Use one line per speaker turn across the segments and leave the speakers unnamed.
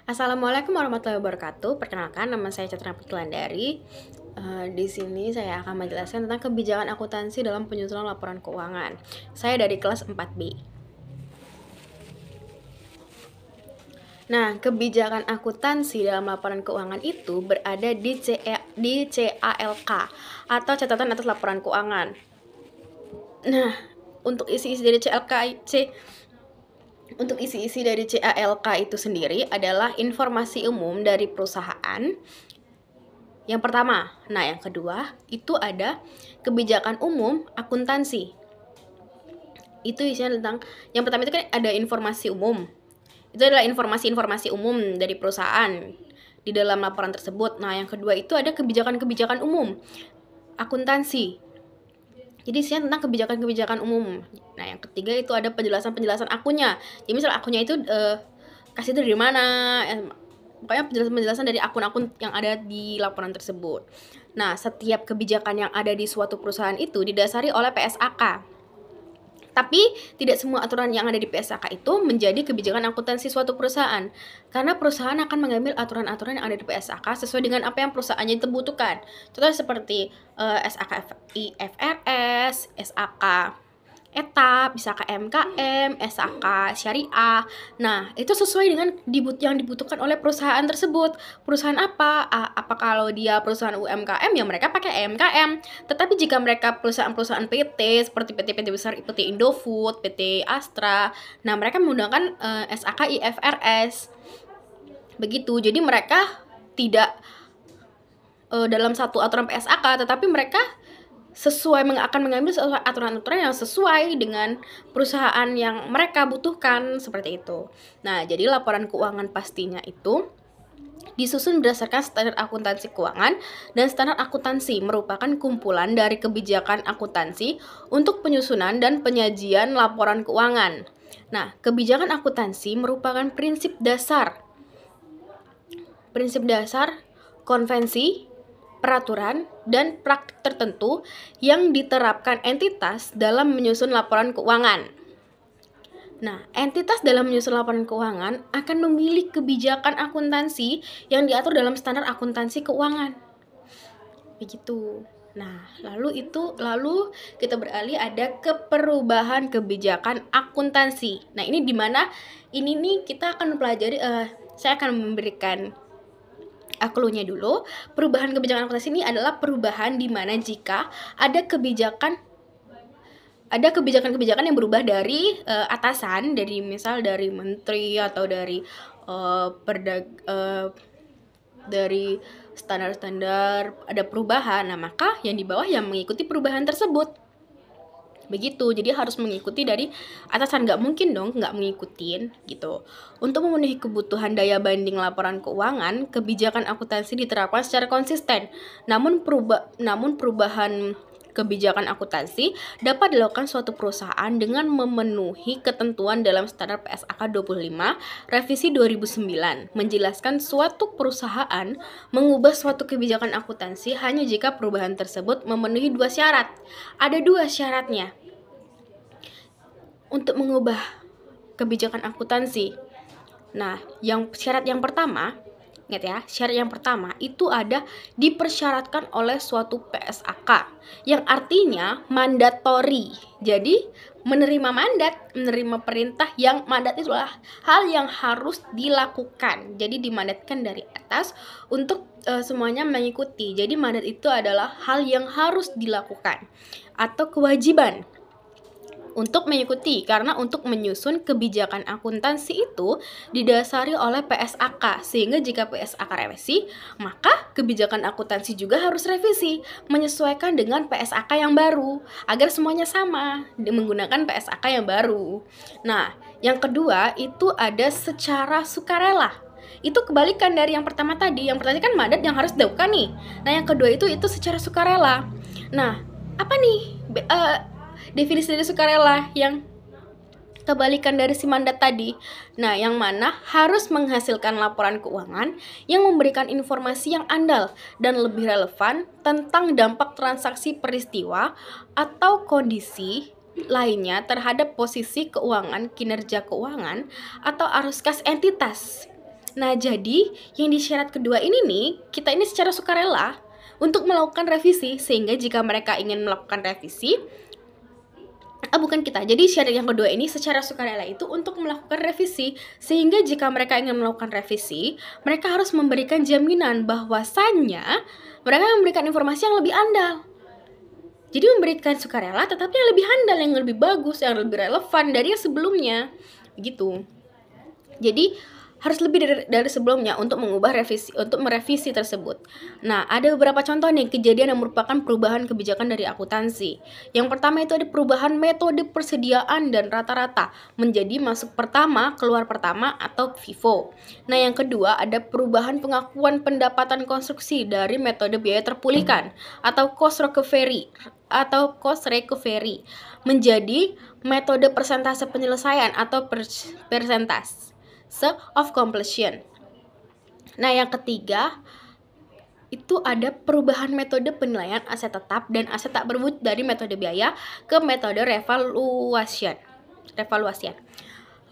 Assalamualaikum warahmatullahi wabarakatuh. Perkenalkan, nama saya Citra Putlandari. Di sini saya akan menjelaskan tentang kebijakan akuntansi dalam penyusunan laporan keuangan. Saya dari kelas 4B. Nah, kebijakan akuntansi dalam laporan keuangan itu berada di CALK atau catatan atas laporan keuangan. Nah, untuk isi-isi dari CALK itu sendiri adalah informasi umum dari perusahaan. Yang pertama. Nah, yang kedua itu ada kebijakan umum akuntansi. Itu isinya tentang, yang pertama itu kan ada informasi umum. Itu adalah informasi-informasi umum dari perusahaan di dalam laporan tersebut. Nah, yang kedua itu ada kebijakan-kebijakan umum akuntansi. Jadi isinya tentang kebijakan-kebijakan umum. Nah, yang ketiga itu ada penjelasan-penjelasan akunnya. Jadi misal akunnya itu kasih itu dari mana, pokoknya penjelasan-penjelasan dari akun-akun yang ada di laporan tersebut. Nah, setiap kebijakan yang ada di suatu perusahaan itu didasari oleh PSAK. Tapi tidak semua aturan yang ada di PSAK itu menjadi kebijakan akuntansi suatu perusahaan. Karena perusahaan akan mengambil aturan-aturan yang ada di PSAK sesuai dengan apa yang perusahaannya itu butuhkan. Contoh seperti SAK IFRS, SAK ETAP, bisa KMKM, SAK Syariah. Nah, itu sesuai dengan yang dibutuhkan oleh perusahaan tersebut. Perusahaan apa? Apa kalau dia perusahaan UMKM, ya mereka pakai EMKM. Tetapi jika mereka perusahaan-perusahaan PT, seperti PT-PT besar, PT Indofood, PT Astra, nah mereka menggunakan SAK IFRS. Begitu, jadi mereka tidak dalam satu aturan PSAK, tetapi mereka akan mengambil aturan-aturan yang sesuai dengan perusahaan yang mereka butuhkan, seperti itu. Nah, jadi laporan keuangan pastinya itu disusun berdasarkan standar akuntansi keuangan, dan standar akuntansi merupakan kumpulan dari kebijakan akuntansi untuk penyusunan dan penyajian laporan keuangan. Nah, kebijakan akuntansi merupakan prinsip dasar, konvensi, peraturan, dan praktik tertentu yang diterapkan entitas dalam menyusun laporan keuangan. Nah, entitas dalam menyusun laporan keuangan akan memilih kebijakan akuntansi yang diatur dalam standar akuntansi keuangan. Begitu. Nah, lalu kita beralih ada perubahan kebijakan akuntansi. Nah, ini di mana ini nih kita akan pelajari, saya akan memberikan clue-nya dulu. Perubahan kebijakan akuntansi ini adalah perubahan di mana jika ada kebijakan-kebijakan yang berubah dari atasan, misal dari menteri atau dari dari standar-standar ada perubahan. Nah, maka yang di bawah yang mengikuti perubahan tersebut. Begitu, jadi harus mengikuti dari atasan, nggak mungkin dong nggak mengikutin gitu. Untuk memenuhi kebutuhan daya banding laporan keuangan, kebijakan akuntansi diterapkan secara konsisten. Namun perubahan kebijakan akuntansi dapat dilakukan suatu perusahaan dengan memenuhi ketentuan dalam standar PSAK 25 revisi 2009, menjelaskan suatu perusahaan mengubah suatu kebijakan akuntansi hanya jika perubahan tersebut memenuhi dua syarat. Ada dua syaratnya untuk mengubah kebijakan akuntansi. Nah, syarat yang pertama, ingat ya, syarat yang pertama itu ada dipersyaratkan oleh suatu PSAK, yang artinya mandatori. Jadi, menerima perintah yang mandat itu adalah hal yang harus dilakukan. Jadi, dimandatkan dari atas untuk semuanya mengikuti. Jadi, mandat itu adalah hal yang harus dilakukan atau kewajiban untuk mengikuti, karena untuk menyusun kebijakan akuntansi itu didasari oleh PSAK, sehingga jika PSAK revisi, maka kebijakan akuntansi juga harus revisi, menyesuaikan dengan PSAK yang baru, agar semuanya sama, menggunakan PSAK yang baru. Nah, yang kedua itu ada secara sukarela. Itu kebalikan dari yang pertama tadi. Yang pertama kan mandat yang harus dilakukan nih. Nah, yang kedua itu secara sukarela. Nah, apa nih definisi dari sukarela yang kebalikan dari si mandat tadi? Nah, yang mana harus menghasilkan laporan keuangan yang memberikan informasi yang andal dan lebih relevan tentang dampak transaksi peristiwa atau kondisi lainnya terhadap posisi keuangan, kinerja keuangan, atau arus kas entitas. Nah, jadi yang di syarat kedua ini nih, kita ini secara sukarela untuk melakukan revisi, sehingga jika mereka ingin melakukan revisi, bukan kita. Jadi syarat yang kedua ini secara sukarela itu untuk melakukan revisi, sehingga jika mereka ingin melakukan revisi, mereka harus memberikan jaminan bahwasannya mereka memberikan informasi yang lebih andal. Jadi memberikan sukarela tetapi yang lebih handal, yang lebih bagus, yang lebih relevan dari yang sebelumnya. Gitu. Jadi harus lebih dari sebelumnya untuk merevisi tersebut. Nah, ada beberapa contoh nih kejadian yang merupakan perubahan kebijakan dari akuntansi. Yang pertama itu ada perubahan metode persediaan dan rata-rata menjadi masuk pertama, keluar pertama atau FIFO. Nah, yang kedua ada perubahan pengakuan pendapatan konstruksi dari metode biaya terpulihkan atau cost recovery menjadi metode persentase penyelesaian atau persentase of completion. Nah, yang ketiga itu ada perubahan metode penilaian aset tetap dan aset tak berwujud dari metode biaya ke metode revaluation.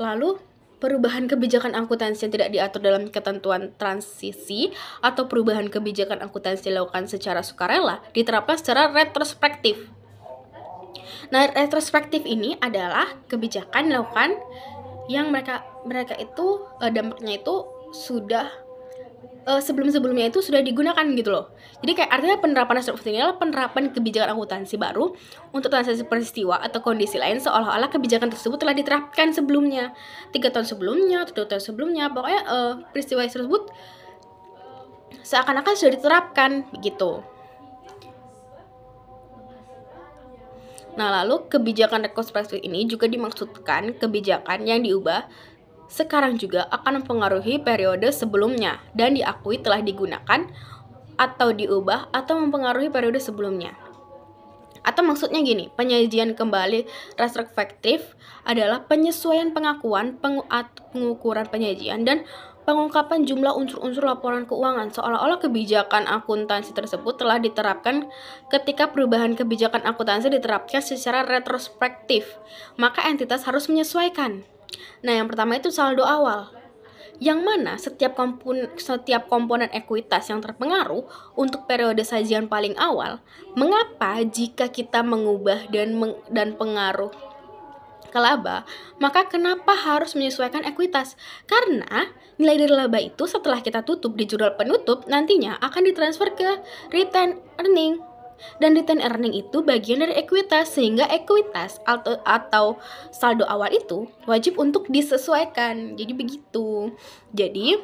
Lalu perubahan kebijakan akuntansi yang tidak diatur dalam ketentuan transisi atau perubahan kebijakan akuntansi dilakukan secara sukarela diterapkan secara retrospektif. Nah, retrospektif ini adalah kebijakan dilakukan yang mereka itu dampaknya itu sudah sebelum-sebelumnya itu sudah digunakan gitu loh. Jadi kayak artinya penerapan retrospektif ini adalah penerapan kebijakan akuntansi baru untuk transaksi peristiwa atau kondisi lain seolah-olah kebijakan tersebut telah diterapkan sebelumnya, 3 tahun sebelumnya, 2 tahun sebelumnya, pokoknya peristiwa tersebut seakan-akan sudah diterapkan gitu. Nah, lalu kebijakan retrospektif ini juga dimaksudkan kebijakan yang diubah sekarang juga akan mempengaruhi periode sebelumnya dan diakui telah digunakan atau diubah atau mempengaruhi periode sebelumnya. Atau maksudnya gini, penyajian kembali retrospektif adalah penyesuaian pengakuan, pengukuran penyajian, dan pengungkapan jumlah unsur-unsur laporan keuangan seolah-olah kebijakan akuntansi tersebut telah diterapkan ketika perubahan kebijakan akuntansi diterapkan secara retrospektif. Maka entitas harus menyesuaikan. Nah, yang pertama itu saldo awal, yang mana setiap komponen ekuitas yang terpengaruh untuk periode sajian paling awal. Mengapa jika kita mengubah dan pengaruh ke laba, maka kenapa harus menyesuaikan ekuitas? Karena nilai dari laba itu setelah kita tutup di jurnal penutup nantinya akan ditransfer ke retained earning. Dan retained earning itu bagian dari ekuitas, sehingga ekuitas atau saldo awal itu wajib untuk disesuaikan. Jadi begitu. Jadi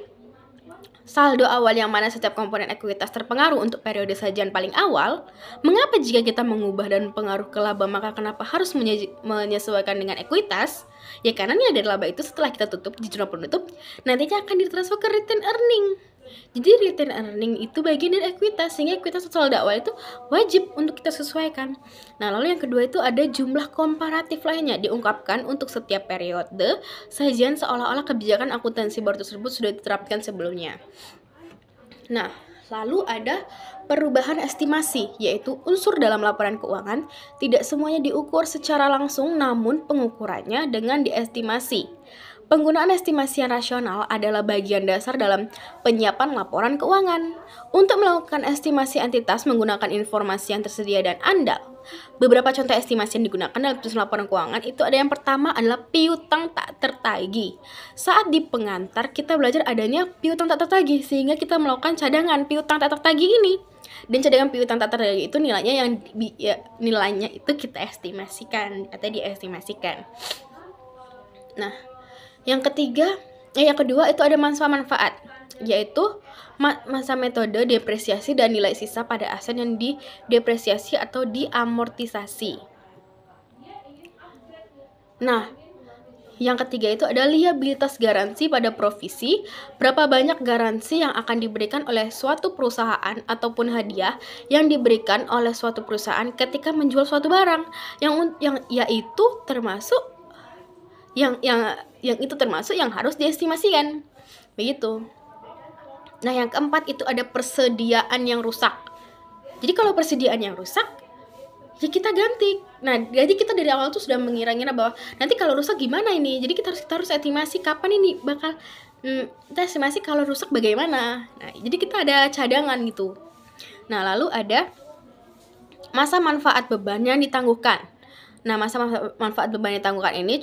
saldo awal yang mana setiap komponen ekuitas terpengaruh untuk periode sajian paling awal. Mengapa jika kita mengubah dan pengaruh ke laba, maka kenapa harus menyesuaikan dengan ekuitas? Ya karena nilai dari laba itu setelah kita tutup di jurnal penutup nantinya akan ditransfer ke retained earning. Jadi retained earning itu bagian dari ekuitas, sehingga ekuitas atau saldo awal itu wajib untuk kita sesuaikan. Nah, lalu yang kedua itu ada jumlah komparatif lainnya diungkapkan untuk setiap periode sajian seolah-olah kebijakan akuntansi baru tersebut sudah diterapkan sebelumnya. Nah, lalu ada perubahan estimasi, yaitu unsur dalam laporan keuangan tidak semuanya diukur secara langsung, namun pengukurannya dengan diestimasi. Penggunaan estimasi yang rasional adalah bagian dasar dalam penyiapan laporan keuangan. Untuk melakukan estimasi entitas menggunakan informasi yang tersedia dan andal. Beberapa contoh estimasi yang digunakan dalam penyusunan laporan keuangan itu ada yang pertama adalah piutang tak tertagih. Saat di pengantar kita belajar adanya piutang tak tertagih, sehingga kita melakukan cadangan piutang tak tertagih ini. Dan cadangan piutang tak tertagih itu nilainya itu kita estimasikan atau diestimasikan. Nah, yang kedua itu ada manfaat, yaitu masa metode depresiasi dan nilai sisa pada aset yang didepresiasi atau diamortisasi. Nah, yang ketiga itu ada liabilitas garansi pada provisi, berapa banyak garansi yang akan diberikan oleh suatu perusahaan ataupun hadiah yang diberikan oleh suatu perusahaan ketika menjual suatu barang, yang yaitu termasuk yang itu termasuk yang harus diestimasikan. Begitu. Nah, yang keempat itu ada persediaan yang rusak. Jadi kalau persediaan yang rusak, ya kita ganti. Nah, jadi kita dari awal tuh sudah mengira-ngira bahwa nanti kalau rusak gimana ini. Jadi kita harus estimasi kapan ini bakal Kita estimasi kalau rusak bagaimana. Nah, jadi kita ada cadangan gitu. Nah, lalu ada masa manfaat beban yang ditangguhkan. Nah, masa manfaat beban yang ditangguhkan ini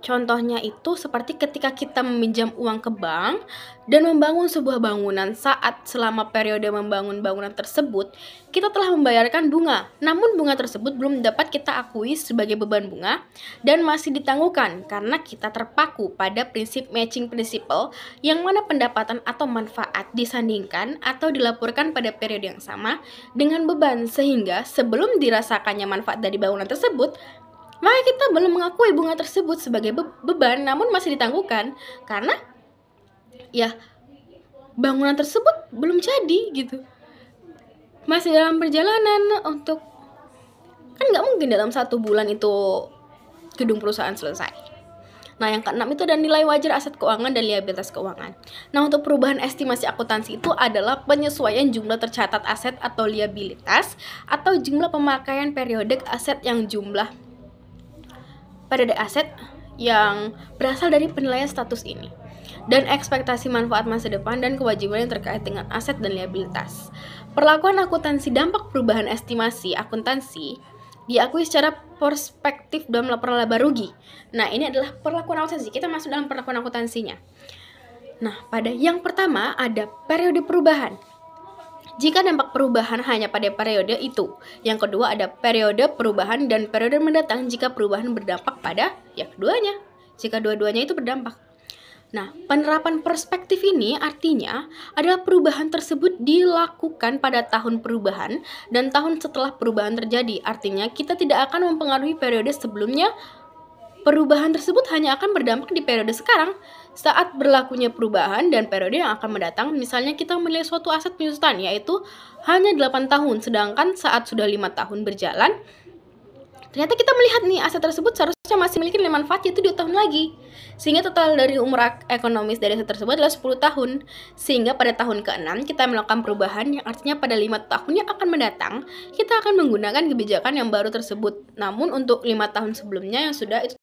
Contohnya itu seperti ketika kita meminjam uang ke bank dan membangun sebuah bangunan. Saat selama periode membangun bangunan tersebut, kita telah membayarkan bunga. Namun bunga tersebut belum dapat kita akui sebagai beban bunga dan masih ditangguhkan karena kita terpaku pada prinsip matching principle, yang mana pendapatan atau manfaat disandingkan atau dilaporkan pada periode yang sama dengan beban, sehingga sebelum dirasakannya manfaat dari bangunan tersebut, maka kita belum mengakui bunga tersebut sebagai beban, namun masih ditangguhkan karena ya bangunan tersebut belum jadi gitu, masih dalam perjalanan. Untuk kan nggak mungkin dalam 1 bulan itu gedung perusahaan selesai. Nah, yang keenam itu ada nilai wajar aset keuangan dan liabilitas keuangan. Nah, untuk perubahan estimasi akuntansi itu adalah penyesuaian jumlah tercatat aset atau liabilitas atau jumlah pemakaian periode aset yang berasal dari penilaian status ini, dan ekspektasi manfaat masa depan dan kewajiban yang terkait dengan aset dan liabilitas. Perlakuan akuntansi dampak perubahan estimasi akuntansi diakui secara prospektif dalam laporan laba rugi. Nah, ini adalah perlakuan akuntansi. Kita masuk dalam perlakuan akuntansinya. Nah, pada yang pertama ada periode perubahan. Jika dampak perubahan hanya pada periode itu. Yang kedua ada periode perubahan dan periode mendatang jika perubahan berdampak pada keduanya. Jika dua-duanya itu berdampak. Nah, penerapan perspektif ini artinya adalah perubahan tersebut dilakukan pada tahun perubahan dan tahun setelah perubahan terjadi. Artinya kita tidak akan mempengaruhi periode sebelumnya. Perubahan tersebut hanya akan berdampak di periode sekarang saat berlakunya perubahan, dan periode yang akan mendatang. Misalnya kita menilai suatu aset penyusutan yaitu hanya 8 tahun, sedangkan saat sudah 5 tahun berjalan, ternyata kita melihat nih aset tersebut seharusnya masih memiliki nilai manfaat yaitu 2 tahun lagi. Sehingga total dari umur ekonomis dari aset tersebut adalah 10 tahun. Sehingga pada tahun ke-6 kita melakukan perubahan, yang artinya pada 5 tahun yang akan mendatang kita akan menggunakan kebijakan yang baru tersebut. Namun untuk 5 tahun sebelumnya yang sudah itu